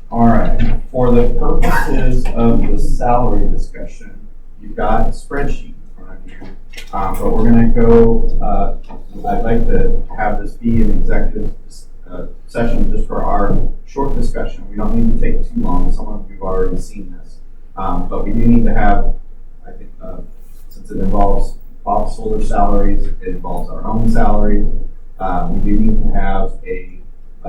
All right, for the purposes of the salary discussion, you've got a spreadsheet in front of you. But we're gonna go, I'd like to have this be an executive session just for our short discussion. We don't need to take too long. Some of you have already seen this. But we do need to have, I think, since it involves officeholder salaries, it involves our own salaries. We do need to have a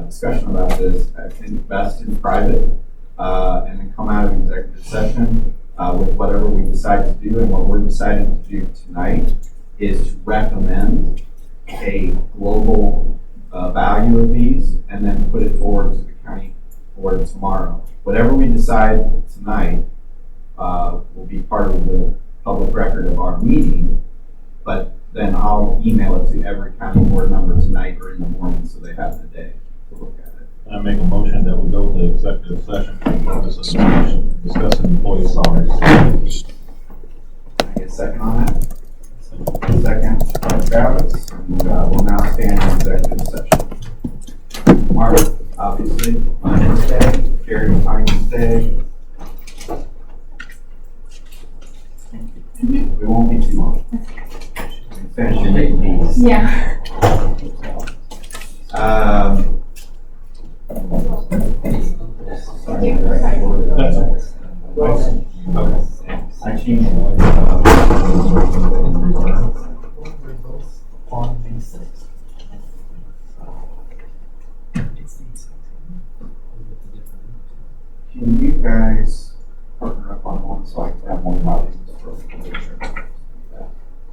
discussion about this, I think best in private, and then come out of executive session with whatever we decide to do. And what we're deciding to do tonight is to recommend a global value of these and then put it forward to the county board tomorrow. Whatever we decide tonight will be part of the public record of our meeting, but then I'll email it to every county board member tonight or in the morning so they have the day to look at it. I make a motion that we go to executive session for the purpose of discussing employee salaries. Can I get a second on that? Second by Travis, and we'll now stand in executive session. Mark, obviously, Finance Day, Jerry, Finance Day. We won't be too long. Finish your meetings. Yeah. Sorry, that's okay. I changed on May 6th. Can you guys partner up on one so I can have one copy for the picture?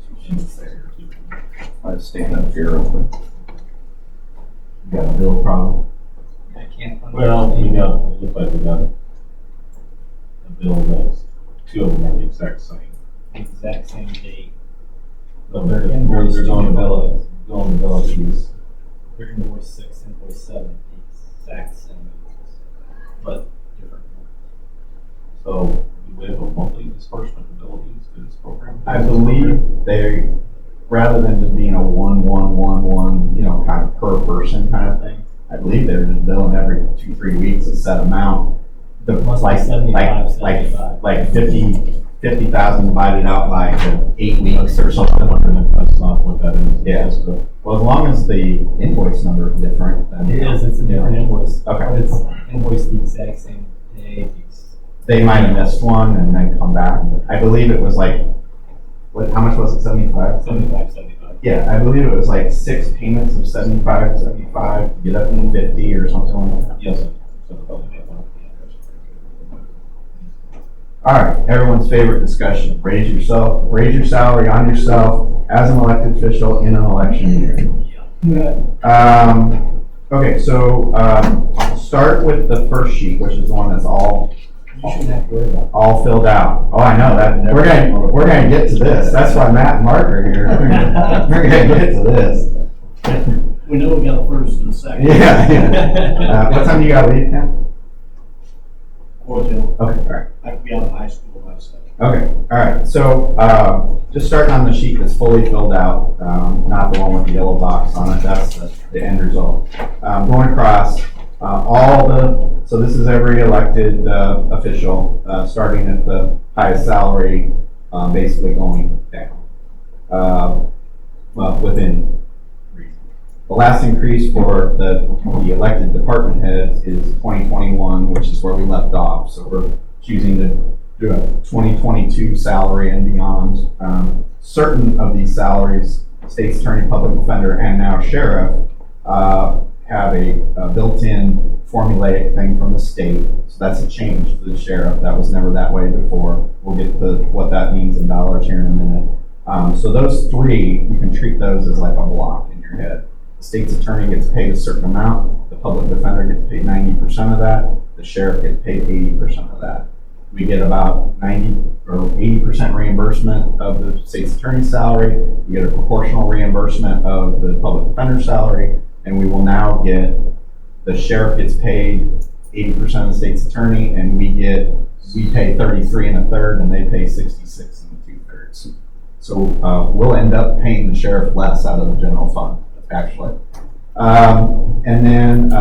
Two sheets there. I'll stand up here real quick. You got a bill problem? I can't. Well, it looks like we got a bill that's two of them are the exact same. Exact same date. So they're going to bill these. Their invoice 6, invoice 7, the exact same invoice, but different. So do we have a monthly disbursement abilities to this program? I believe they, rather than just being a 1, kind of per person kind of thing, I believe they're just billing every 2-3 weeks a set amount. Like 75. 50,000 divided out by 8 weeks or something. That's not what that is. Yeah. Well, as long as the invoice number is different, then It is, it's a different invoice. Okay. But it's invoiced the exact same day. they might have missed one and then come back. I believe it was like, how much was it? 75? 75. Yeah, I believe it was like 6 payments of 75, get up to 50 or something like that. Yes. All right, everyone's favorite discussion. Raise your salary on yourself as an elected official in an election year. Okay, so start with the first sheet, which is the one that's all filled out. Oh, I know that. We're gonna get to this. That's why Matt and Mark are here. We're gonna get to this. We know we got a first and a second. Yeah. What time do you gotta leave now? Okay, all right. I could be out of high school by 7. Okay, all right. So just starting on the sheet that's fully filled out, not the one with the yellow box on it. That's the end result. Going across so this is every elected official, starting at the highest salary, basically going down. Well, within reason. The last increase for the elected department heads is 2021, which is where we left off. So we're choosing to do a 2022 salary and beyond. Certain of these salaries, state's attorney, public defender, and now sheriff, have a built-in formulaic thing from the state. So that's a change to the sheriff. That was never that way before. We'll get to what that means in dollars here in a minute. So those three, you can treat those as like a block in your head. The state's attorney gets paid a certain amount. The public defender gets paid 90% of that. The sheriff gets paid 80% of that. We get about 90 or 80% reimbursement of the state's attorney's salary. We get a proportional reimbursement of the public defender's salary. And we will now get, the sheriff gets paid 80% of the state's attorney, and we pay 33 1/3, and they pay 66 2/3. So we'll end up paying the sheriff less out of the general fund, actually. And then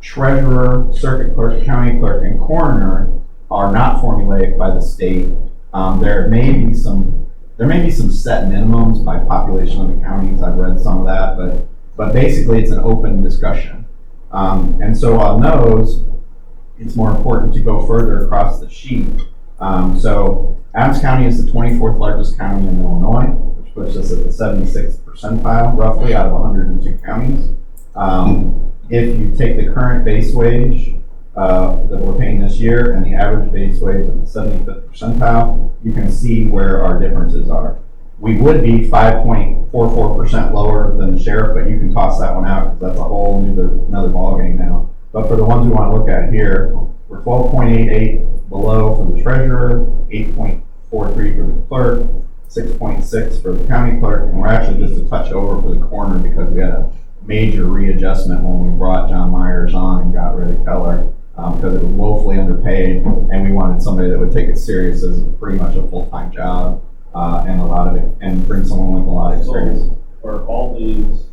treasurer, circuit clerk, county clerk, and coroner are not formulaic by the state. There may be some set minimums by population of the counties. I've read some of that, but basically it's an open discussion. And so on those, it's more important to go further across the sheet. So Adams County is the 24th largest county in Illinois, which puts us at the 76th percentile, roughly, out of 102 counties. If you take the current base wage that we're paying this year and the average base wage at the 75th percentile, you can see where our differences are. We would be 5.44% lower than the sheriff, but you can toss that one out because that's a whole another ballgame now. But for the ones we want to look at here, we're 12.88 below for the treasurer, 8.43 for the clerk, 6.6 for the county clerk, and we're actually just a touch over for the coroner because we had a major readjustment when we brought John Myers on and got rid of Keller because it was woefully underpaid, and we wanted somebody that would take it serious as pretty much a full-time job and bring someone with a lot of experience. So are all these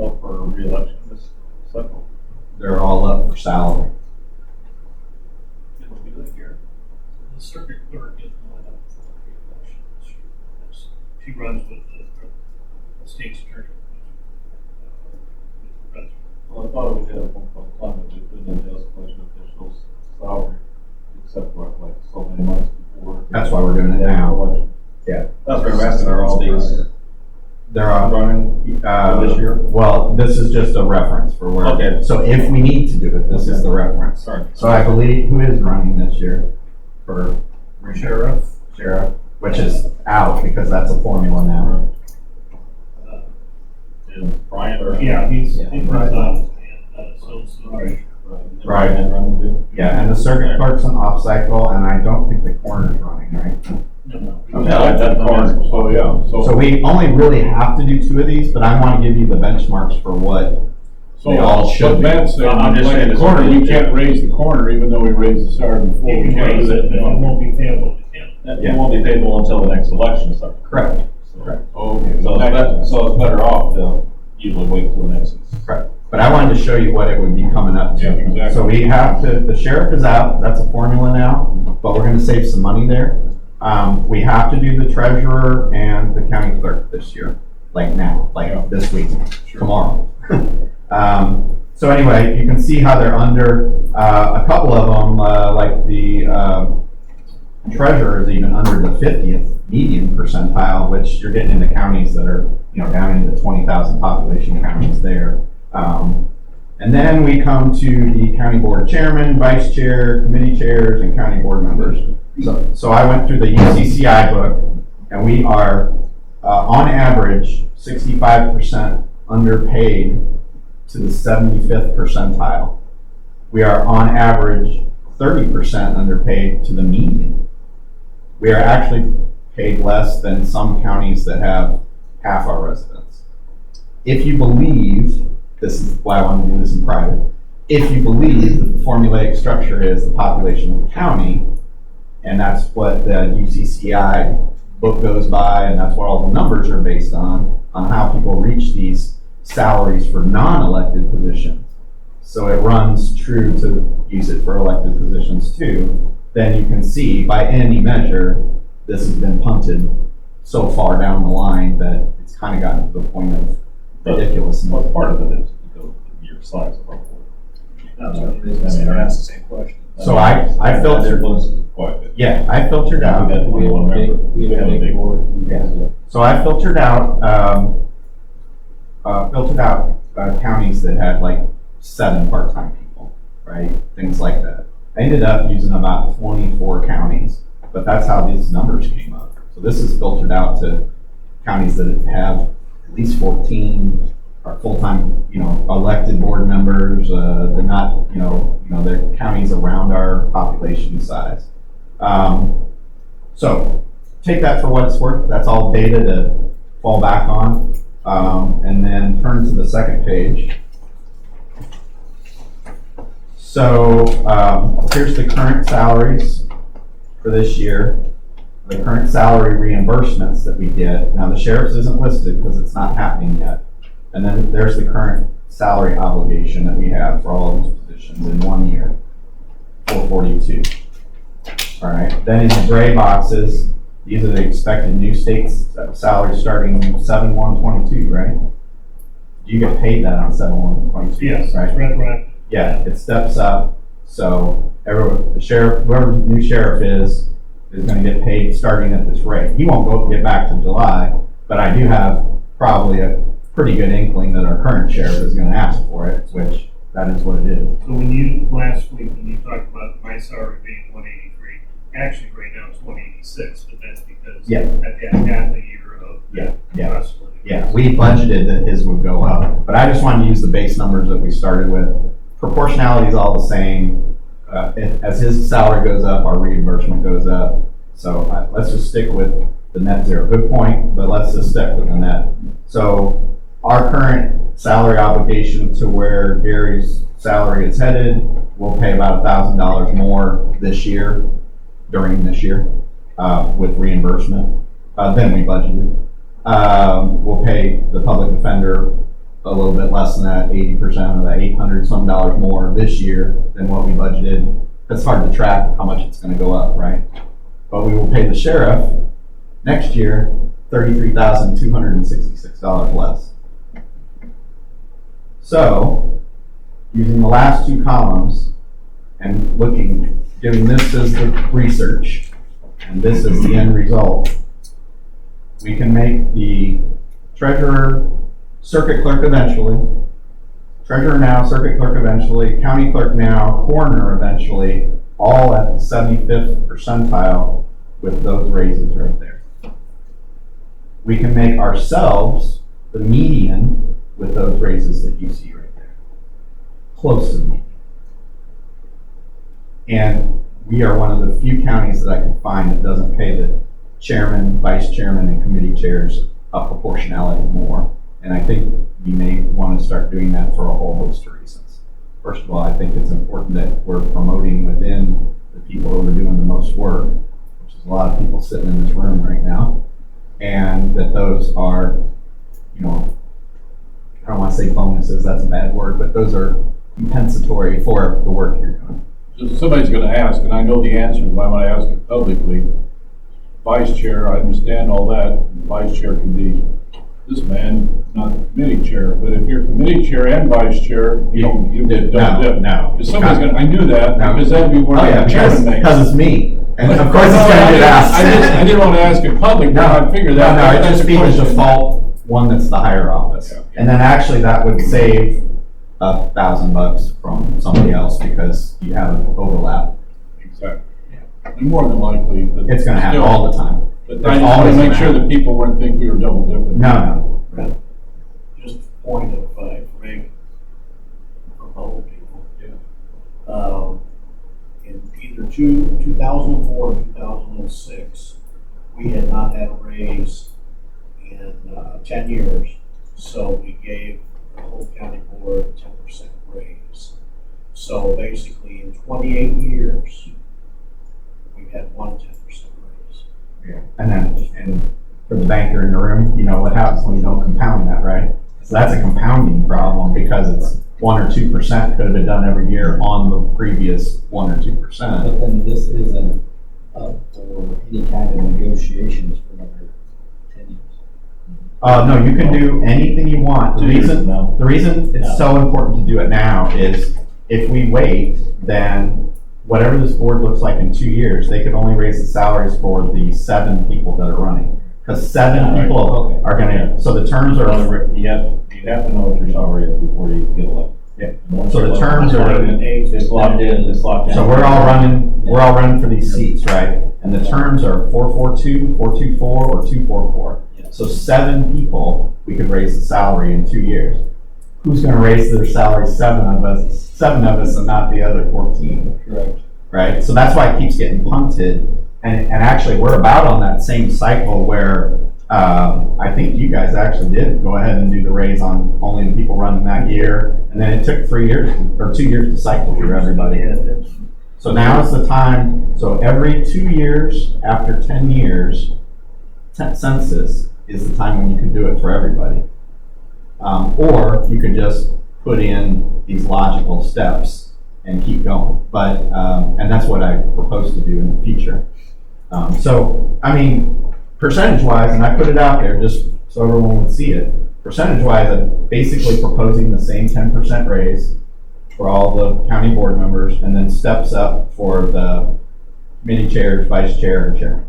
up for re-election this cycle? They're all up for salary. It'll be like here. The circuit clerk is not up for re-election this year. She runs with the state's attorney. Well, I thought we had at one point in time that we couldn't adjust election officials' salary except for like so many months before. That's why we're doing it now. Election. Yeah. That's what I'm asking, are all these They're all running this year? Well, this is just a reference for where. Okay. So if we need to do it, this is the reference. Sorry. So I believe, who is running this year for Sheriff. which is out because that's a formula now. And Brian or? Yeah, he's Yeah. on, so. Right. And running too? Yeah, and the circuit clerk's an off cycle, and I don't think the coroner's running, right? No. Okay. Yeah, that's corner, so yeah, So we only really have to do 2 of these, but I want to give you the benchmarks for what they all should What be. Matt said, I'm just saying like the this corner, is- we can't raise the corner even though we raised the sergeant before. He We can can't raise do it, that but it now. won't be payable to him. It won't be payable until the next election cycle. Correct. So- Correct. Okay. So it's better off to usually wait till the next. Correct. But I wanted to show you what it would be coming up to. Yeah, exactly. So we have to, the sheriff is out, that's a formula now, but we're gonna save some money there. We have to do the treasurer and the county clerk this year, like now, like this week, tomorrow. So anyway, you can see how they're under, a couple of them, like the treasurer is even under the 50th median percentile, which you're getting into counties that are, down into 20,000 population counties there. And then we come to the county board chairman, vice chair, committee chairs, and county board members. So I went through the UCCI book, and we are, on average, 65% underpaid to the 75th percentile. We are on average 30% underpaid to the median. We are actually paid less than some counties that have half our residents. If you believe, this is why I want to do this in private, if you believe that the formulaic structure is the population of the county, and that's what the UCCI book goes by, and that's what all the numbers are based on how people reach these salaries for non-elected positions. So it runs true to use it for elected positions too. Then you can see by any measure, this has been punted so far down the line that it's kind of gotten to the point of ridiculousness. Well, part of it is because of your size of our board. That's what it is. I asked the same question. So I filtered, Quite a bit. yeah, I filtered out. We have a big board. Yeah. So I filtered out, counties that had like 7 part-time people, right? Things like that. I ended up using about 24 counties, but that's how these numbers came up. So this is filtered out to counties that have at least 14 are full-time, elected board members. They're not, they're counties around our population size. So take that for what it's worth. That's all data to fall back on. And then turn to the second page. So here's the current salaries for this year, the current salary reimbursements that we get. Now the sheriff's isn't listed because it's not happening yet. And then there's the current salary obligation that we have for all of these positions in 1 year, 442. All right, then in the gray boxes, these are the expected new state salaries starting 7/1/22, right? You get paid that on 7/1/22, Yes, right? it's retroactive. Yeah, it steps up, so everyone, the sheriff, whoever the new sheriff is gonna get paid starting at this rate. He won't get back to July, but I do have probably a pretty good inkling that our current sheriff is gonna ask for it, which that is what it is. So when you, last week, when you talked about my salary being 183, actually right now it's 186, but that's because Yeah. I've had half a year of Yeah. cost of living. Yeah, we budgeted that his would go up, but I just wanted to use the base numbers that we started with. Proportionality is all the same. As his salary goes up, our reimbursement goes up. So let's just stick with the net zero. Good point, but let's just stick with the net. So our current salary obligation to where Gary's salary is headed, we'll pay about $1,000 more this year, during this year, with reimbursement, than we budgeted. We'll pay the public defender a little bit less than that, 80% of that, $800 some more this year than what we budgeted. It's hard to track how much it's gonna go up, right? But we will pay the sheriff next year $33,266 less. So, using the last two columns and giving this as the research, and this is the end result, we can make the treasurer, circuit clerk eventually, treasurer now, circuit clerk eventually, county clerk now, coroner eventually, all at the 75th percentile with those raises right there. We can make ourselves the median with those raises that you see right there. Close to the median. And we are one of the few counties that I can find that doesn't pay the chairman, vice chairman, and committee chairs a proportionality more. And I think we may want to start doing that for a whole host of reasons. First of all, I think it's important that we're promoting within the people who are doing the most work, which is a lot of people sitting in this room right now, and that those are, I don't want to say bonuses, that's a bad word, but those are compensatory for the work you're doing. So somebody's gonna ask, and I know the answer, but I wanna ask it publicly. Vice chair, I understand all that, vice chair can be this man, not the committee chair, but if you're committee chair and vice chair, you get double dip. No. Because somebody's gonna, I knew that, No. because that'd be where Oh yeah, the chairman makes. because it's me, and of course it's gonna get asked. I didn't want to ask in public, but I figured that. No, it that's just a be the question. default one that's the higher office. Yeah. And then actually that would save $1,000 from somebody else because you have an overlap. Exactly. And more than likely, but. It's gonna happen still- all the time. But It's I just want always to make gonna sure happen. that people wouldn't think we were double dipping. No. Just a point of information from the whole people. In either 2004 or 2006, we had not had a raise in 10 years. So we gave the whole county board a 10% raise. So basically in 28 years, we've had one 10% raise. Yeah. And for the banker in the room, you know what happens when you don't compound that, right? So that's a compounding problem because it's 1 or 2% could have been done every year on the previous 1 or 2%. But then this isn't up for any kind of negotiations for another 10 years. No, you can do anything you want. The 2 years reason from now. it's so important to do it now is if we wait, then whatever this board looks like in 2 years, they could only raise the salaries for the 7 people that are running. Because 7 people are gonna, so the terms are, You have to know what your salary is before you get elected. Yeah. Once So the you're terms elected, are- It's locked in, it's locked in. so we're all running for these seats, right? And the terms are 442, 424, or 244. So 7 people, we could raise the salary in 2 years. Who's gonna raise their salary? 7 of us and not the other 14. Correct. Right? So that's why it keeps getting punted. And actually, we're about on that same cycle where I think you guys actually did go ahead and do the raise on only the people running that year. And then it took 3 years or 2 years to cycle through everybody. So now is the time. So every 2 years after 10 years, census is the time when you can do it for everybody. Or you could just put in these logical steps and keep going. But, and that's what I propose to do in the future. So, I mean, percentage-wise, and I put it out there just so everyone would see it, percentage-wise, I'm basically proposing the same 10% raise for all the county board members, and then steps up for the committee chairs, vice chair, and chairman.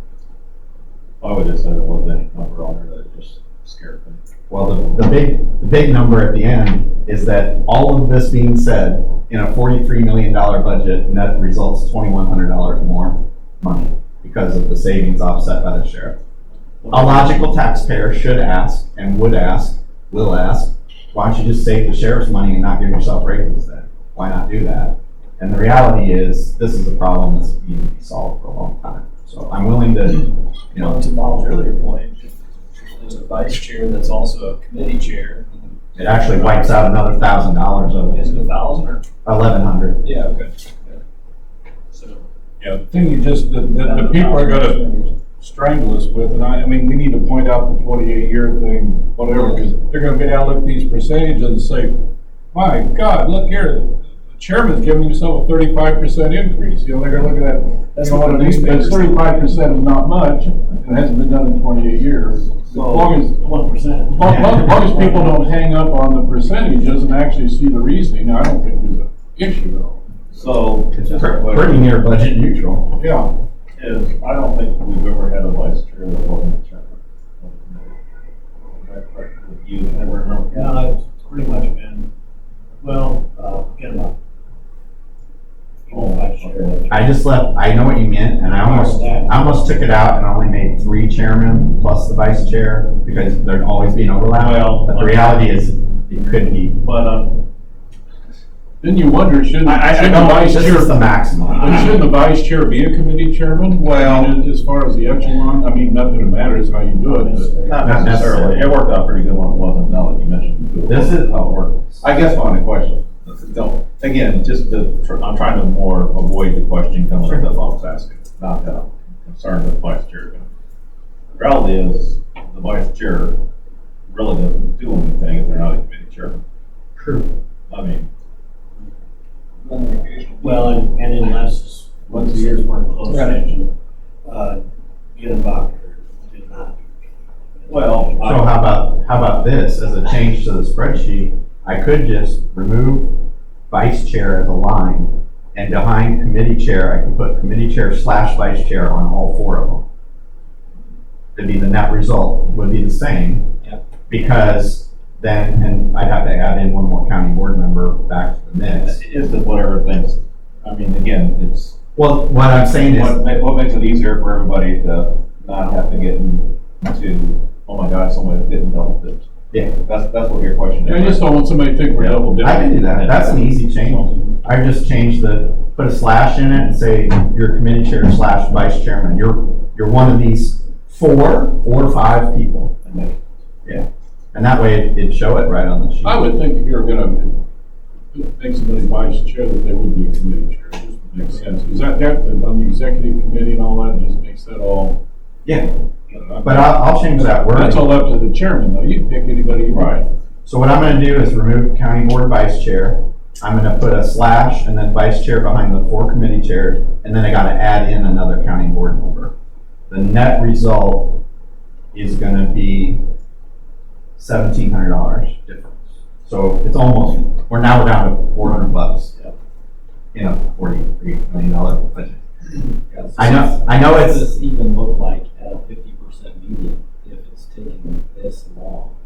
I would just say there wasn't any number on there that just scared me. Well, the big number at the end is that all of this being said, in a $43 million budget, net results $2,100 more money because of the savings offset by the sheriff. A logical taxpayer should ask, and would ask, will ask, why don't you just save the sheriff's money and not give yourself raises then? Why not do that? And the reality is, this is a problem that's needed to be solved for a long time. So I'm willing to, you know, To Bob's earlier point, if there's a vice chair that's also a committee chair. it actually wipes out another $1,000 of Is it, it 1,000 or? 1,100. Yeah, okay. So. Yeah, the thing you just, the people are gonna strangle us with, and I mean, we need to point out the 28-year thing, whatever, because they're gonna be able to look at these percentages and say, my God, look here, the chairman's giving himself a 35% increase. You know, they're gonna look at that, that's what the newspapers 35% is not much, and it hasn't been done in 28 years. As long as, 1%. as long as people don't hang up on the percentages and actually see the reasoning, I don't think there's an issue at all. So, It's just a pretty question near budget neutral. Yeah. is, I don't think we've ever had a vice chair that wasn't a chairman of the committee. Is that correct with you? Ever remember? Yeah, it's pretty much been, well, get them up. Oh, Vice chair. I just left, I know what you meant, and I almost took it out and only made 3 chairmen plus the vice chair, because there'd always be an overlap. Well, But the reality is, it could be, But, Then you wonder, shouldn't the vice this chair, is the maximum. shouldn't the vice chair be a committee chairman? Well- I mean, as far as the echelon, I mean, not that it matters how you do it, but. not necessarily. It worked out pretty good when it wasn't, now that you mentioned it. This is how it works. I guess my only question, don't, again, just I'm trying to more avoid the question coming up that Bob's asking, not that I'm concerned with vice chair. The reality is, the vice chair really doesn't do anything if they're not a committee chairman. True. I mean, Well, and unless, once the years were in closed session, Gidenbacher did not. well, So how about this, as a change to the spreadsheet, I could just remove vice chair as a line, and behind committee chair, I could put committee chair / vice chair on all 4 of them. It'd be the net result would be the same. Yep. Because then, and I'd have to add in one more county board member back to the mix. it's just whatever things, I mean, again, it's, Well, what I'm saying is, what makes it easier for everybody to not have to get into, oh my God, somebody's getting double dipped. yeah, That's what your question is. I just don't want somebody to think we're double dipping. I can do that. That's an easy change. I just changed put a slash in it and say you're committee chair / vice chairman. You're one of these 4 or 5 people. Yeah. And that way it'd show it right on the sheet. I would think if you were gonna make somebody vice chair, that they would be a committee chair, it just would make sense. Is that on the executive committee and all that, it just makes that all. Yeah, but I'll change that word. That's all up to the chairman, though, you can pick anybody you want. So what I'm gonna do is remove county board vice chair. I'm gonna put a slash and then vice chair behind the 4 committee chairs, and then I gotta add in another county board member. The net result is gonna be $1,700 difference. So it's almost, we're now down to $400 in a $43 million budget. I know What it's, does this even look like at a 50% median if it's taking this long?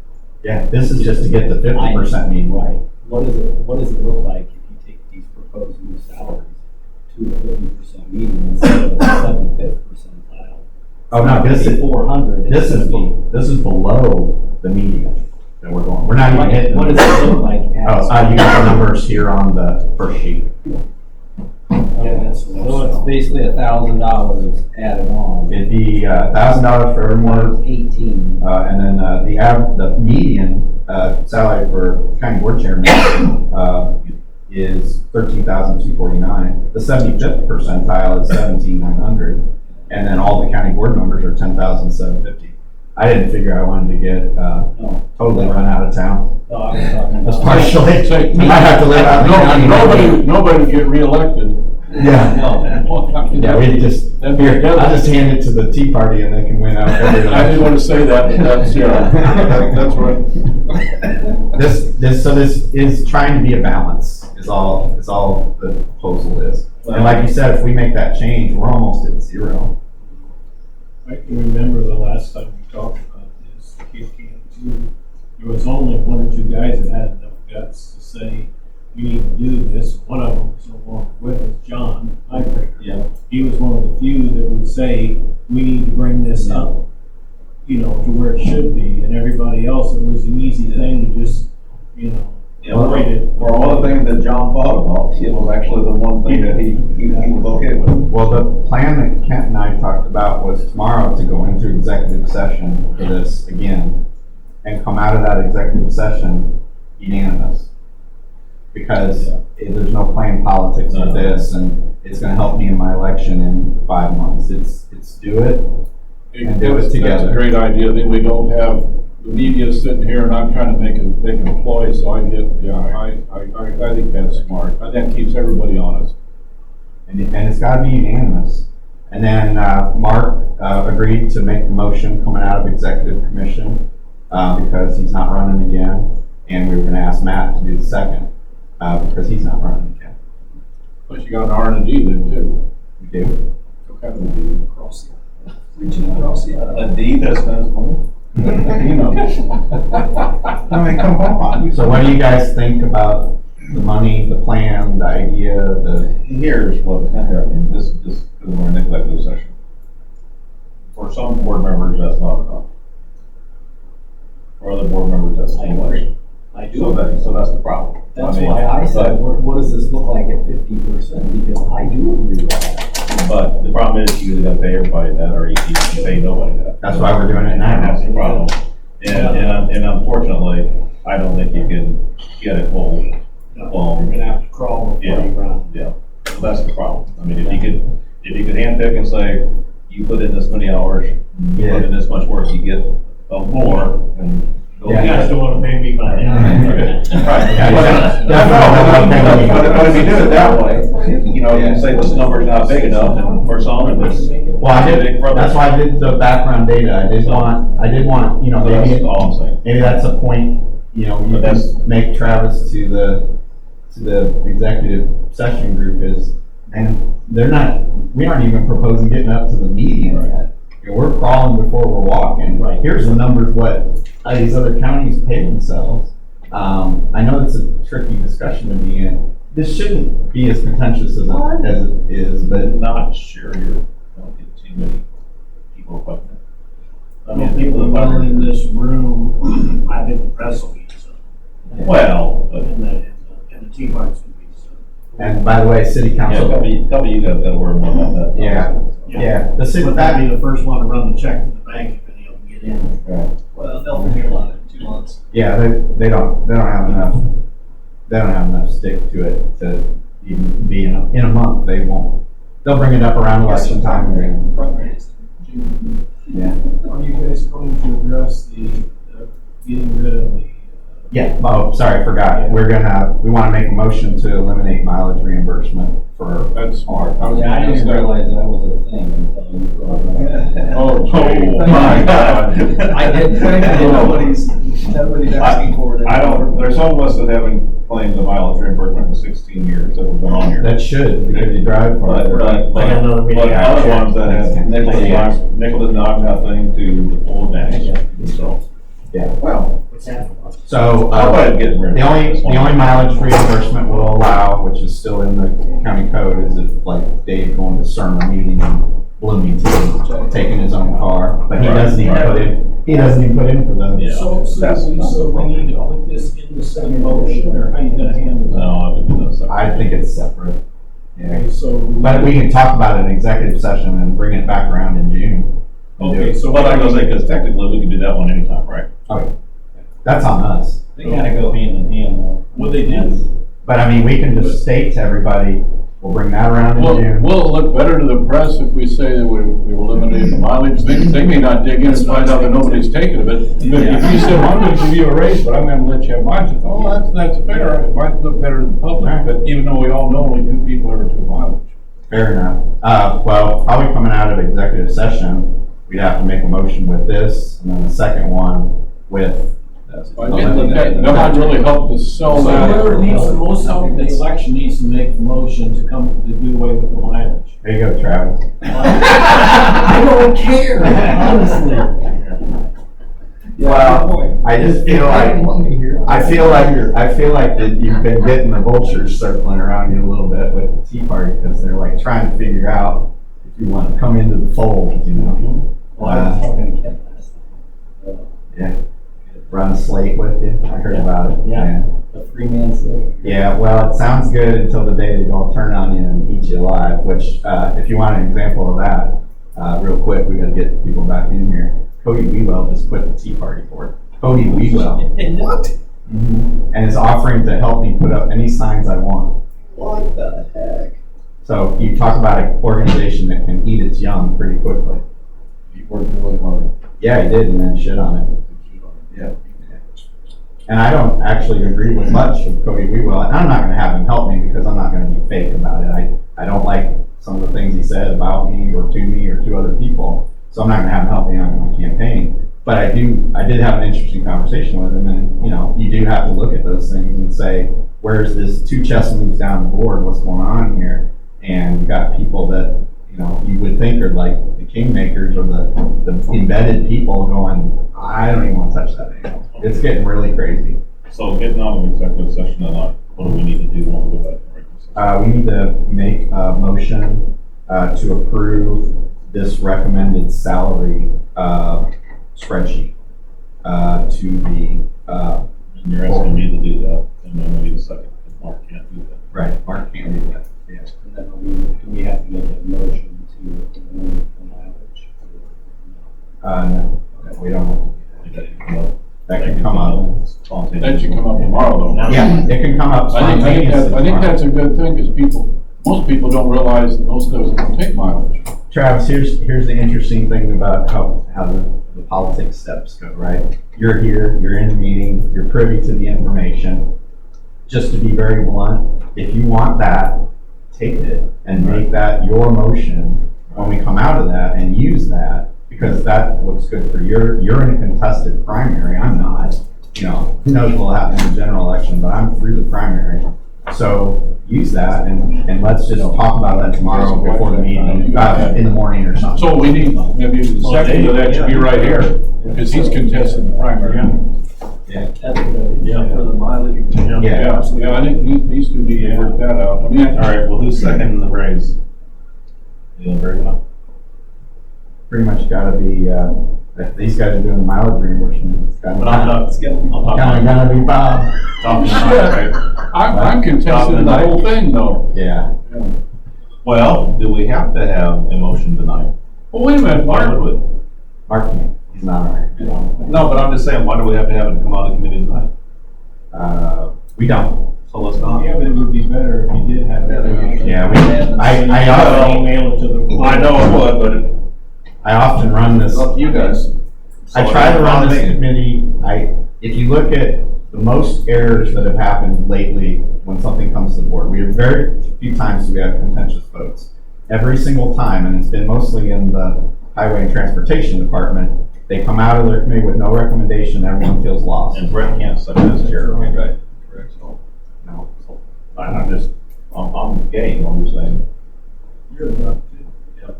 yeah, this is just to get the 50% median. Right. What does it look like if you take these proposed new salaries to a 50% median instead of the 75th percentile? Oh, no, this is, 400. this is below the median that we're going. We're not even hitting. What does it look like? Oh, you got the numbers here on the first sheet. Yeah, so it's basically $1,000 added on. It'd be $1,000 for every more, 18. and then the median salary for county board chairman is $13,249. The 75th percentile is $17,900, and then all the county board members are $10,750. I didn't figure I wanted to get, No, totally run out of town. no, I was talking That's about. partially, Say- I might have to live out in the county. Nobody get reelected. Yeah. No. Yeah, we just, That'd be- here, I'll just hand it to the Tea Party and they can win out every I didn't want to say that, but that's, yeah, that's right. This is trying to be a balance, is all the proposal is. And like you said, if we make that change, we're almost at zero. I can remember the last time we talked about this, Kid Camp 2, there was only one or two guys that had enough guts to say, we need to do this. One of them was no longer with us, John Highbreaker. Yeah. He was one of the few that would say, we need to bring this up, you know, to where it should be, and everybody else, it was an easy thing to just, you know, Yeah, for all the things that John thought about, it was actually the one thing that he was okay with. Well, the plan that Kent and I talked about was tomorrow to go into executive session for this again and come out of that executive session unanimous. Because there's no playing politics with this and it's gonna help me in my election in 5 months. It's do it and do it together. That's a great idea, then we don't have the media sitting here and I'm trying to make a ploy, so I get, I think that's smart. I think that keeps everybody honest. And it's gotta be unanimous. And then, Mark, agreed to make the motion coming out of executive commission, because he's not running again. And we were gonna ask Matt to do the second, because he's not running again. But you got an R&D then too. We do. What kind of a D? Reaching across the aisle. A D that spends money. You know. I mean, come on. So what do you guys think about the money, the plan, the idea, Here's what, this, because we're in executive session. For some board members, that's not enough. For other board members, that's too much. I do. So that's the problem. That's mean, why I said, but- what does this look like at 50%? Because I do agree with that. But the problem is you either gotta pay everybody that or you can pay nobody that. That's why we're doing it And now. that's the problem. And unfortunately, I don't think you can get it full. No, you're gonna have to crawl before you run. Yeah, so that's the problem. I mean, if you could handpick and say, you put in this many hours, you put in this much work, you get more and. Yeah. You guys don't wanna pay me by the hour. Right. Definitely. But if you do it that way, you know, you say this number's not big enough and for some and this. Well, that's why I did the background data. I did want, you know, So that's maybe, all I'm saying. maybe that's a point, you know, you But that's- can make Travis to the executive session group is, and we aren't even proposing getting up to the median yet. You know, we're crawling before we're walking. Right. Here's the numbers, what these other counties pay themselves. I know it's a tricky discussion to be in. This shouldn't be as contentious as it is, but I'm not sure you're gonna get too many people putting it. I don't think we're well in this room, I didn't wrestle you, so. Well, but, And the Tea Party's gonna be, so. and by the way, city yeah, council. couple of you guys gotta worry more about that. Yeah, the city, But that'd be the first one to run the check to the bank if any of them get in. Well, they'll forget about it in 2 months. yeah, they don't have enough stick to it to even be in a month. They'll bring it up around election time. Yeah. Are you guys going to address the, getting rid of the? Yeah, oh, sorry, I forgot. We want to make a motion to eliminate mileage reimbursement for. That's smart. I was Yeah, I gonna didn't ask that. realize that was a thing until you brought it up. Oh, my God. I didn't. Nobody's asking for it. I don't, there's some of us that haven't claimed the mileage reimbursement in 16 years that have been on here. That should, because you drive But, farther. I got another meeting. other ones that have nickel and dime that thing to the full advantage, so. Yeah. Well, What's happening? So, I'll go ahead and get rid of the only this one. mileage reimbursement will allow, which is still in the county code, is if like Dave going to CERN meeting in Bloomington, taking his own car, but he doesn't even put in for those. Yeah. So we need to put this in the same motion, or how you gonna handle that? No, I would do that. I think it's separate. Yeah. Okay, so. But we can talk about it in executive session and bring it back around in June. and do Okay, it. so. But I was gonna say, because technically we can do that one anytime, right? Okay. That's on us. They gotta go hand in hand though. What they did, But I mean, we can just state to everybody, We'll bring that around in Will June. it look better to the press if we say that we eliminated the mileage? They may not dig in and find out that nobody's taken it, but if you said, well, I'm gonna give you a raise, but I'm gonna let you have mileage, oh, that's fair. It might look better to the public, but even though we all know only 2 people ever took mileage. Fair enough. Well, probably coming out of executive session, we'd have to make a motion with this, and then the second one with. That might really help to sell So that. whoever needs the most help, the election needs to make the motion to come, to do away with the mileage. There you go, Travis. I don't care, honestly. Well, I just feel like, I feel like that you've been getting the vultures circling around you a little bit with the Tea Party, because they're like trying to figure out if you want to come into the fold, you know? Well, I was talking to Ken last time. Yeah. Run a slate with you, I heard about it. Yeah. The 3-man slate. Yeah, well, it sounds good until the day they don't turn on you and eat you alive, which, if you want an example of that, real quick, we gotta get people back in here. Cody Wewell just quit the Tea Party board. Cody Wewell. What? And is offering to help me put up any signs I want. What the heck? So you talk about an organization that can eat its young pretty quickly. He worked really hard. Yeah, he did, and then shit on it. Yeah. And I don't actually agree with much of Cody Wewell, and I'm not gonna have him help me because I'm not gonna be fake about it. I don't like some of the things he said about me or to other people, so I'm not gonna have him help me on my campaign. But I did have an interesting conversation with him, and, you know, you do have to look at those things and say, where's this 2 chess moves down the board, what's going on here? And you've got people that, you know, you would think are like the kingmakers or the embedded people going, I don't even want to touch that anymore. It's getting really crazy. So getting out of executive session tonight, what do we need to do when we go back to regular session? We need to make a motion to approve this recommended salary spreadsheet to the. And you're asking me to do that, and then we need a second, because Mark can't do that. Right, Mark can't do that. Yeah. And then do we have to make a motion to remove the mileage? No, we don't. That can come up. That should come up tomorrow, though. Yeah, it can come up I spontaneously. think that's a good thing, because most people don't realize that most of us don't take mileage. Travis, here's the interesting thing about how the politics steps go, right? You're here, you're in the meeting, you're privy to the information. Just to be very blunt, if you want that, take it and make that your motion when we come out of that and use that, because that looks good for you're in a contested primary, I'm not. You know, who knows what will happen in the general election, but I'm through the primary. So use that and let's just talk about that tomorrow before the meeting, in the morning or something. So we need, maybe the second of that should be right here, because he's contesting the primary. Yeah. That's a good idea. For the mileage. Yeah. Yeah, I think these 2 need to work that out. I mean, All right, well, who's seconding the raise? You know, very enough. Pretty much gotta be, if these guys are doing the mileage reimbursement, it's But I'm not, gotta be Bob. talking about, right? I'm contesting the whole thing, though. Yeah. Well, do we have to have a motion tonight? Well, wait a minute, Why Mark. would we? Mark can't, he's not on it. No, but I'm just saying, why do we have to have it come out of committee tonight? We don't. So let's not. Yeah, but it would be better if you did have it. Yeah, I often, Email it to the. I know it would, but I often run this. it's up to you guys. I try to run this committee, if you look at the most errors that have happened lately when something comes to the board, we have very few times we have contentious votes. Every single time, and it's been mostly in the Highway and Transportation Department, they come out of their committee with no recommendation, everyone feels lost. And Brett can't second as chair, right? Correct, so. No. I'm game, I'm just saying. You're about to.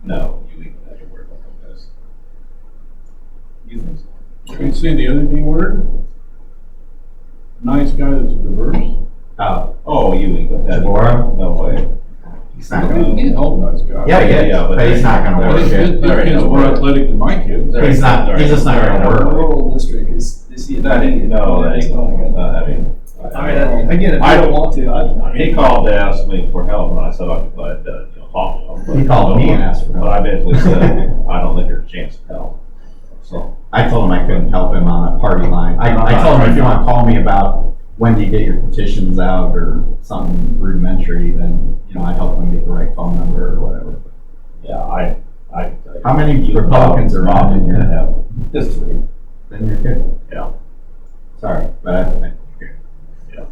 No, you leave that to work like this. You think so? Can you say the other D word? Nice guy that's diverse? Oh, you leave that. Deborah? No way. He's not gonna, He's a hell of a nice guy. yeah, but he's not gonna work His it. kids more athletic than my kids. He's just not gonna work. Rural district is he? That ain't, no, that ain't, I mean. Again, if I don't want to, He called to ask me for help, and I said I'd be glad to, talk to him. He called me and asked for help. But I basically said, I don't think there's a chance of help, so. I told him I couldn't help him on a party line. I told him if you want to call me about when do you get your petitions out or something rudimentary, then, I'd help them get the right phone number or whatever. Yeah, I. How many Republicans are on in gonna here? have just 3. Then you're good. Yeah. Sorry, but I think you're good. Yeah.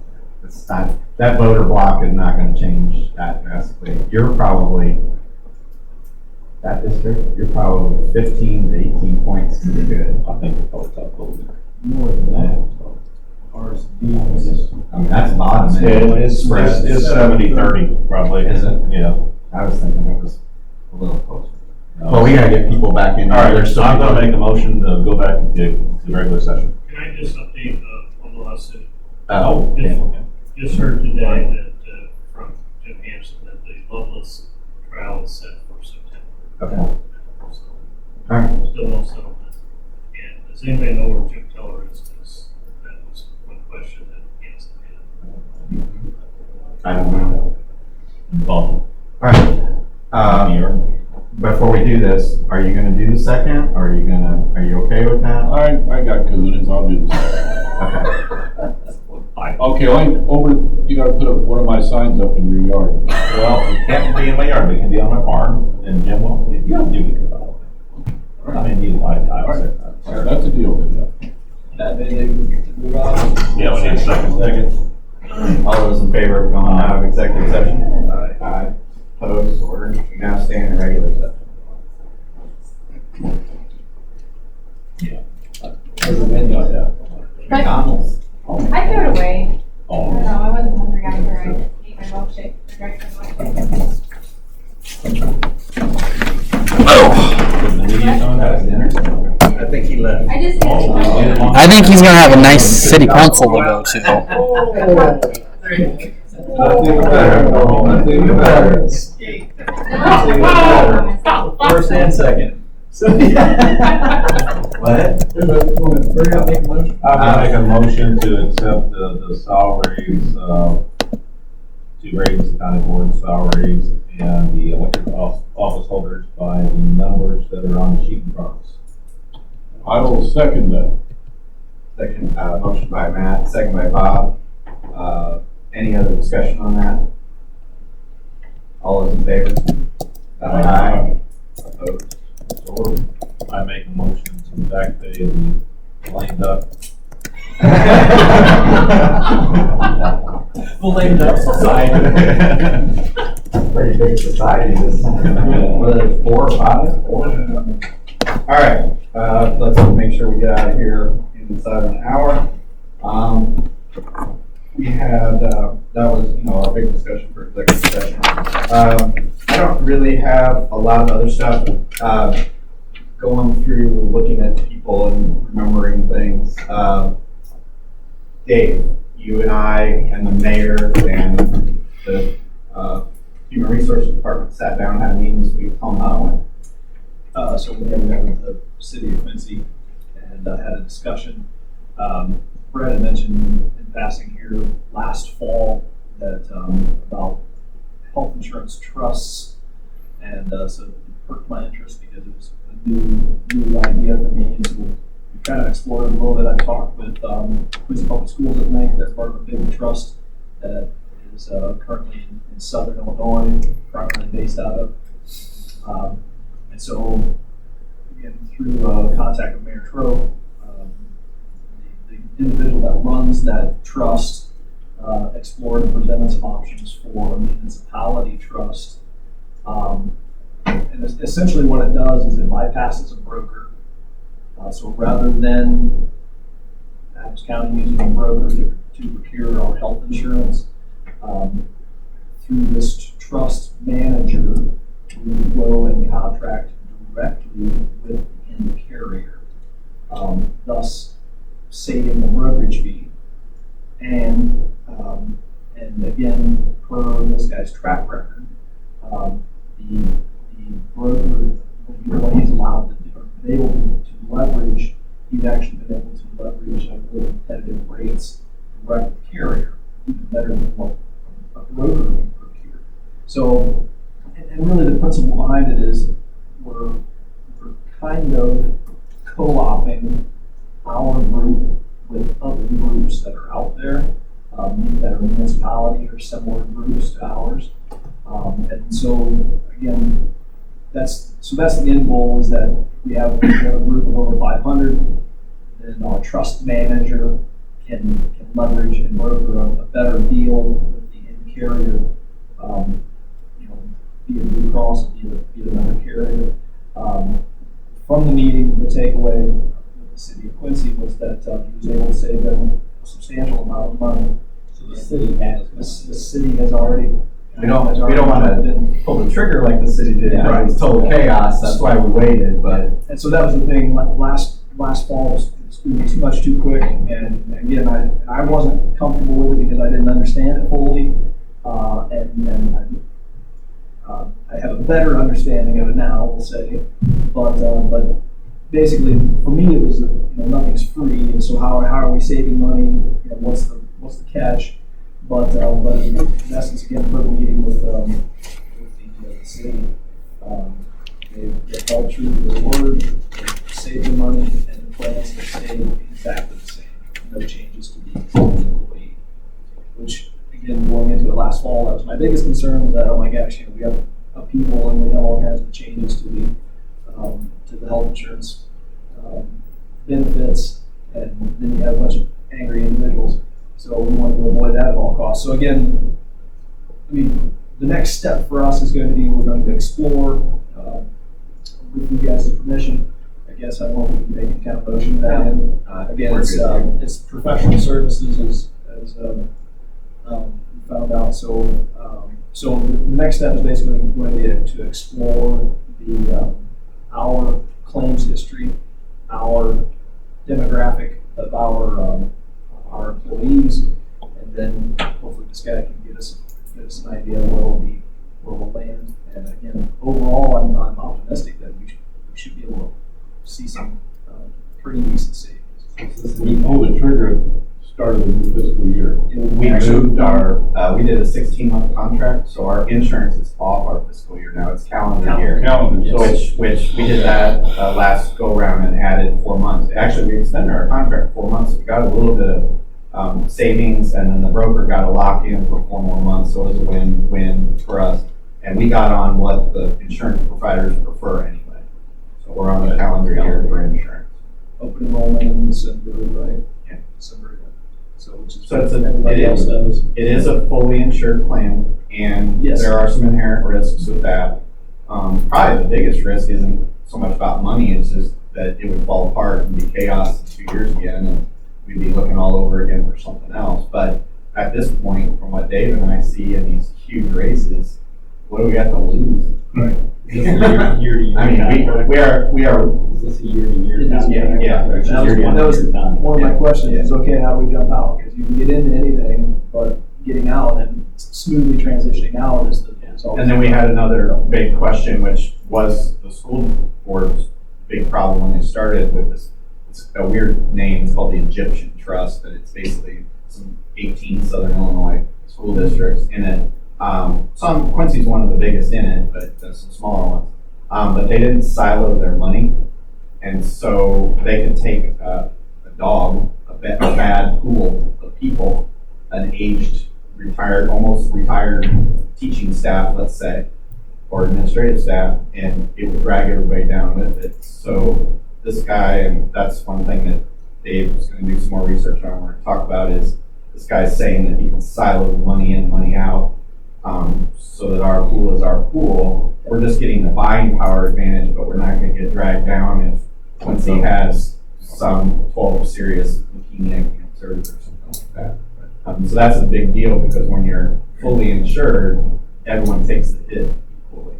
It's not, that voter block is not gonna change that drastically. You're probably, that district, you're probably 15 to 18 points to the good. I think it's probably tough voting. More than that. Ours, I mean, that's bottom end. It's spread. 70-30 probably. Is it? Yeah. I was thinking it was a little closer. Well, we gotta get people back in. All right, There's so I'm many- gonna make a motion to go back to regular session. Can I just update on the lawsuit? Oh, Just- yeah. Just heard today that, from Jim Hampson, that the Loveless trial is set for September. Okay. So, All right. still no settlement. And does anybody know where Jim Teller is? Because that was one question that Hampson had. I don't know. Well, All right. here. Before we do this, are you gonna do the second, or are you okay with that? I got coons, I'll do this. Okay. Okay, you gotta put up one of my signs up in your yard. Well, it can't be in my yard, but it can be on my farm, and Jim will, yeah, give me a call. I mean, I'll say that. All right, that's a deal then. That made it move on. Yeah, we need a second. All those in favor of going out of executive session? Aye. Opposed, or we now stand in regular session. McDonald's. I threw it away. I Oh. don't know, I wasn't hungry after I ate my milkshake. Drank my milkshake. That was dinner. I think he left. I just. I think he's gonna have a nice city council to go to. First and second. What? We're gonna make a motion. I'm gonna make a motion to accept the salaries, to raise the county board salaries and the elected office holders by the numbers that are on the sheet in front of us. I will second that. Second, motion by Matt, second by Bob. Any other discussion on that? All those in favor? Aye. Opposed? So ordered. I make a motion to back pay the lame duck. We'll name that society. Pretty big society this time. What are they, 4 or 5? 4. All right, let's make sure we get out of here inside of an hour. We had, that was, our big discussion for executive session. I don't really have a lot of other stuff. Going through, looking at people and remembering things. Dave, you and I and the mayor and the Human Resources Department sat down, had a meeting this week. Tell them how it went. So we met with the city of Quincy and had a discussion. Brad had mentioned in passing here last fall that about health insurance trusts, and so it perked my interest because it was a new idea for me. And so we kind of explored it a little bit. I talked with Quincy Public Schools at length. They're part of a big trust that is currently in Southern Illinois, primarily based out of. And so, again, through contact with Mayor Trope, the individual that runs that trust explored and presented some options for a municipality trust. And essentially what it does is it bypasses a broker. So rather than Adams County using a broker to procure our health insurance, through this trust manager, we would go and contract directly with the end carrier, thus saving the brokerage fee. And again, per this guy's track record, the broker, when he's allowed to do, or been able to leverage, he's actually been able to leverage really competitive rates direct with the carrier, even better than what a broker can procure. So, and really the principle behind it is we're kind of co-opting our group with other groups that are out there. that are municipality or similar groups to ours. And so, again, that's the end goal, is that we have a group of over 500, then our trust manager can leverage and broker a better deal with the end carrier, be it Blue Cross, be it another carrier. From the meeting, the takeaway with the city of Quincy was that he was able to save them a substantial amount of money. So the city has. The city has already. We don't want to pull the trigger like the city did, but it was total chaos, that's why we waited, but. And so that was the thing, last fall, it's going to be too much too quick, and again, I wasn't comfortable with it because I didn't understand it fully, and I have a better understanding of it now, we'll say, but basically, for me, it was, nothing's free, and so how are we saving money, what's the catch? But in essence, again, for the meeting with the city, they held true to their word, they saved the money, and the plans to stay exactly the same. No changes to the employee. Which, again, going into it last fall, that was my biggest concern, was that, oh my gosh, we have upheaval and we have all kinds of changes to the health insurance benefits, and then you have a bunch of angry individuals. So we wanted to avoid that at all costs. So again, the next step for us is going to be, we're going to explore, with you guys' permission, I guess, I don't know if we can make any kind of motion to that. And again, it's professional services as we found out. So the next step is basically going to be to explore our claims history, our demographic of our employees, and then hopefully this guy can give us an idea of where we'll land. And again, overall, I'm optimistic that we should be able to see some pretty decent savings. We pulled the trigger at the start of the new fiscal year. We moved our, we did a 16-month contract, so our insurance is off our fiscal year now, it's calendar year. Calendar, so Which we did that last go round and added 4 months. Actually, we extended our contract 4 months, we got a little bit of savings, and then the broker got a lock-in for 4 more months, so it was a win-win for us. And we got on what the insurance providers prefer anyway. So we're on a calendar year for insurance. Open enrollment in December, right? Yeah. December. So it is a fully insured plan, and yes, there are some inherent risks with that. Probably the biggest risk isn't so much about money, it's just that it would fall apart and be chaos in 2 years again, and we'd be looking all over again for something else. But at this point, from what Dave and I see in these huge races, what do we got to lose? Right. Is this a year to year? I mean, we are. Is this a year to year? Yeah. That was one of my questions. Is okay, how do we jump out? Because you can get into anything, but getting out and smoothly transitioning out is the. And then we had another big question, which was the school board's big problem when they started with this. It's a weird name. It's called the Egyptian Trust, but it's basically some 18 Southern Illinois school districts in it. Quincy's one of the biggest in it, but there's some smaller ones. But they didn't silo their money, and so they could take a dog, a bad pool of people, an aged, retired, almost retired teaching staff, let's say, or administrative staff, and it would drag everybody down with it. So this guy, and that's one thing that Dave was going to do some more research on, we're going to talk about, is this guy's saying that he can silo money in, money out, so that our pool is our pool. We're just getting the buying power advantage, but we're not going to get dragged down if Quincy has some 12 serious leukemia cancers or something like that. So that's a big deal, because when you're fully insured, everyone takes the hit equally.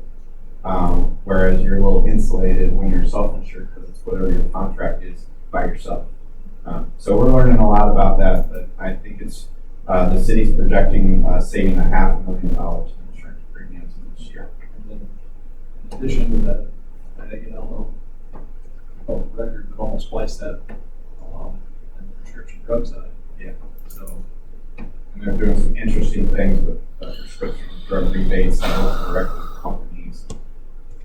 Whereas you're a little insulated when you're self-insured, because it's whatever your contract is by yourself. So we're learning a lot about that, but I think it's the city's projecting saving $500,000 in insurance premiums this year. And then, in addition to that, I don't know, public record, but almost twice that in the prescription drug side. Yeah. So. And they're doing some interesting things with prescription drug rebates and working directly with companies and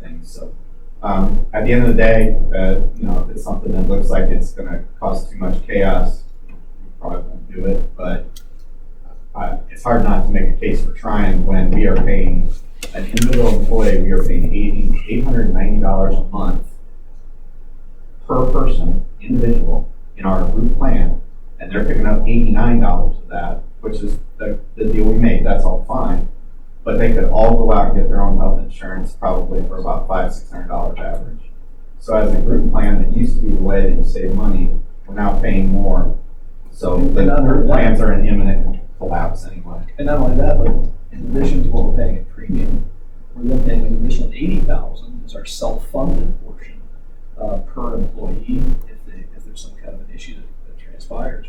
things. So at the end of the day, if it's something that looks like it's going to cause too much chaos, we probably won't do it. But it's hard not to make a case for trying when we are paying an individual employee, we are paying $890 a month per person, individual, in our group plan, and they're picking up $89 of that, which is the deal we made. That's all fine. But they could all go out and get their own health insurance probably for about $500-600 average. So as a group plan, that used to be the way that you save money, we're now paying more. So the group plans are in imminent collapse anyway. And not only that, but in addition to what we're paying in premium, we're then paying an additional $80,000 as our self-funded portion per employee if there's some kind of an issue that transpires.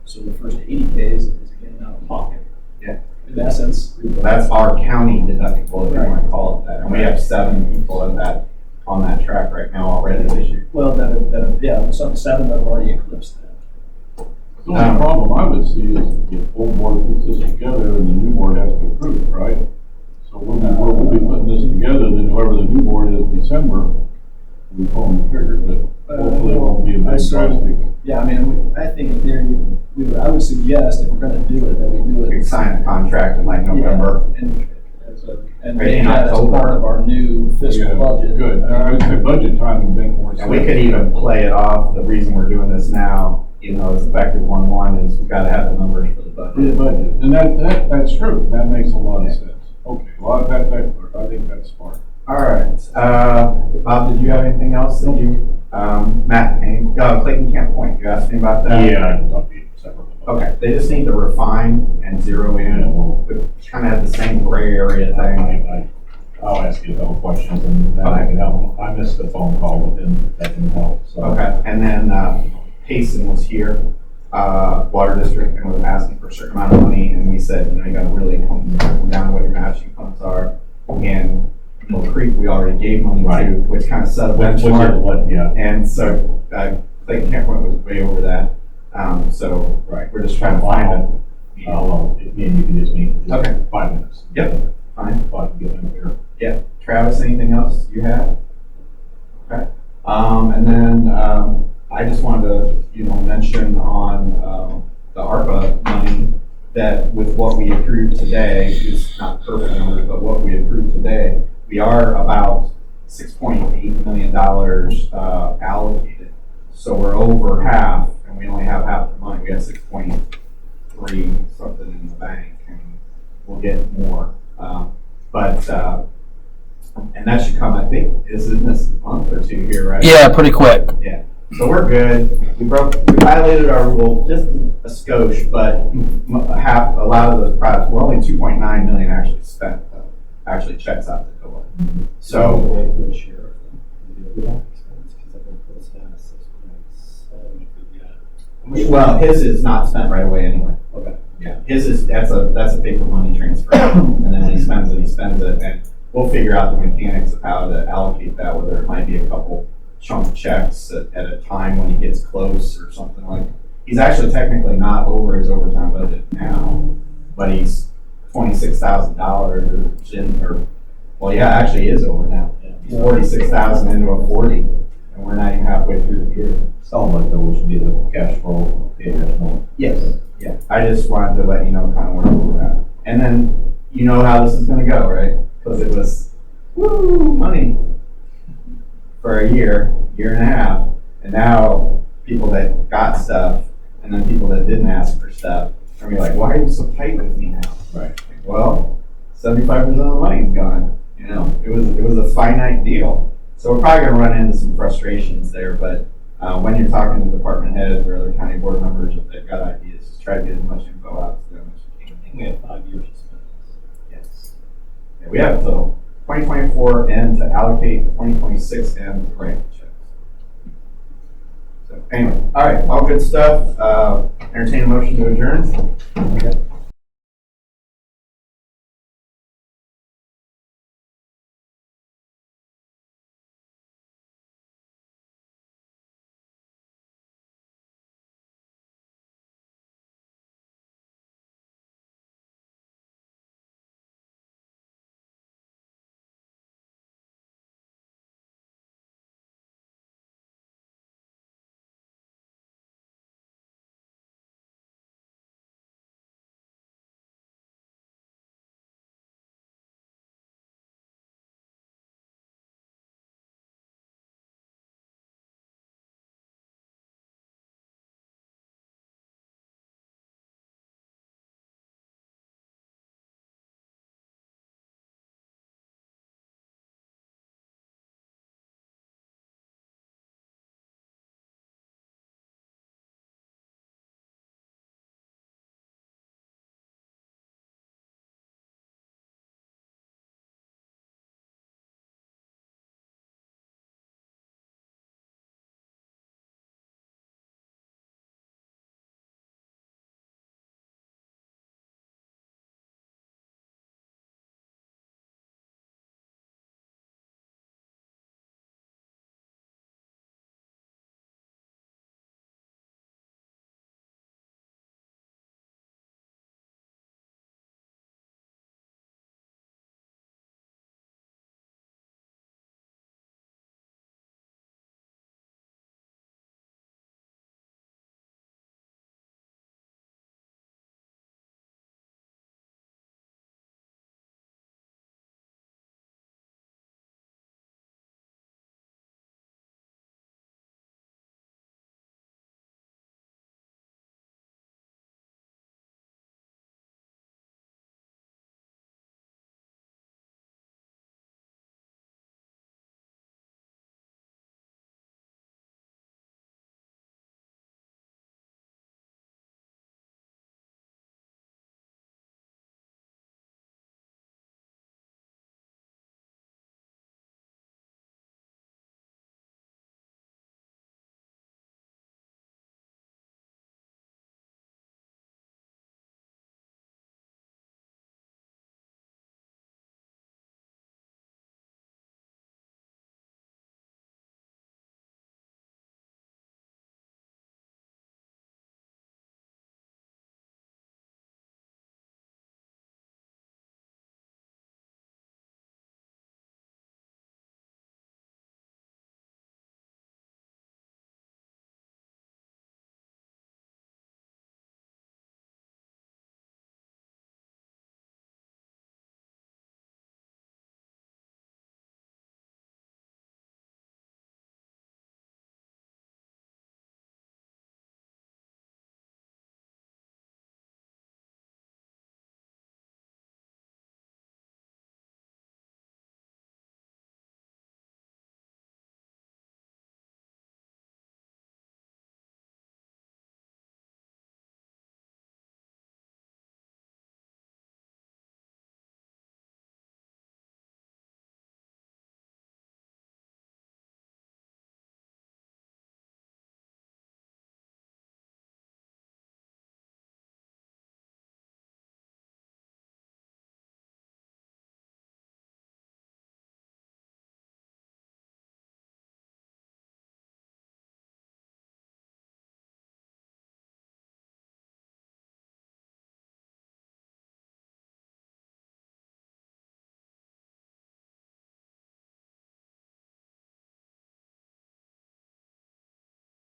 So the first 80K is again out of pocket. Yeah. In essence, That's our county deductible, if you want to call it that. And we have 7 people on that track right now already this year. well, some 7 that have already eclipsed that. The only problem I would see is the full board puts this together and the new board has to approve it, right? So we'll be putting this together, then whoever the new board is in December, we'll be pulling the trigger, but hopefully it won't be a big drastic. Yeah, I mean, I think in theory, I would suggest if we're gonna do it, that we do We it. sign a contract in like November. And Right, make in that as October. part of our new fiscal Yeah, budget. Good, I would say budget time would make more sense. And we could even play it off. The reason we're doing this now, even though it's effective 1/1, is we've got to have the numbers for the For the budget. budget, and that's true, that makes a lot of sense. Okay, well, I think that's smart. All right. Bob, did you have anything else that you, Matt, Clayton Camp Point, you asked me about that? Yeah, I can talk to you separately. Okay, they just need to refine and zero in. We kind of have the same gray area thing. I'll ask you a couple questions and then I can help. I missed the phone call with him that can help, so. Okay, and then Payson was here, Water District, and was asking for a certain amount of money, and we said, you gotta really come down to what your matching funds are. And Mill Creek, we already gave money to, Right. which kind of set a Which is benchmark. what, yeah. And so Clayton Camp Point was way over that. So Right. we're just trying to find it. If me and you can just meet in Okay. 5 minutes. Yep, fine. If I can get them here. Yeah, Travis, anything else you have? Okay, and then, I just wanted to, mention on, the ARPA money, that with what we approved today, it's not perfect numbers, but what we approved today, we are about $6.8 million, allocated. So we're over half, and we only have half the money, we have 6.3 something in the bank, and we'll get more. And that should come, I think, is in this month or 2 here, right? Yeah, pretty quick. Yeah, so we're good. We violated our rule just a skosh, but a lot of those projects, well, only 2.9 million actually spent, though. Actually checks out the door. So, Wait for the sheriff. The overall expense, because I've been close down to 6.7 if we got. well, his is not spent right away anyway. Okay. Yeah, his is, that's a paper money transfer, and then when he spends it, and we'll figure out the mechanics of how to allocate that, whether it might be a couple chunk checks at a time when he gets close or something like. He's actually technically not over his overtime budget now, but he's $26,000 in, well, yeah, actually he is over now. He's 46,000 into a 40, and we're not even halfway through the year. Sounds like though we should be the cash flow, pay that money. Yes. Yeah, I just wanted to let you know kind of where we're at. And then, you know how this is gonna go, right? Because it was, money for a year and a half. And now people that got stuff and then people that didn't ask for stuff are gonna be like, why are you so tight with me now? Right. Well, 75% of the money's gone, it was a finite deal. So we're probably gonna run into some frustrations there, but when you're talking to department heads or other county board members, if they've got ideas, just try to get as much info out to them as you can. I think we have 5 years to spend this. Yes. Yeah, we have till 2024 end to allocate, 2026 end to write the checks. So anyway, all right, all good stuff. Entertain a motion to adjourn.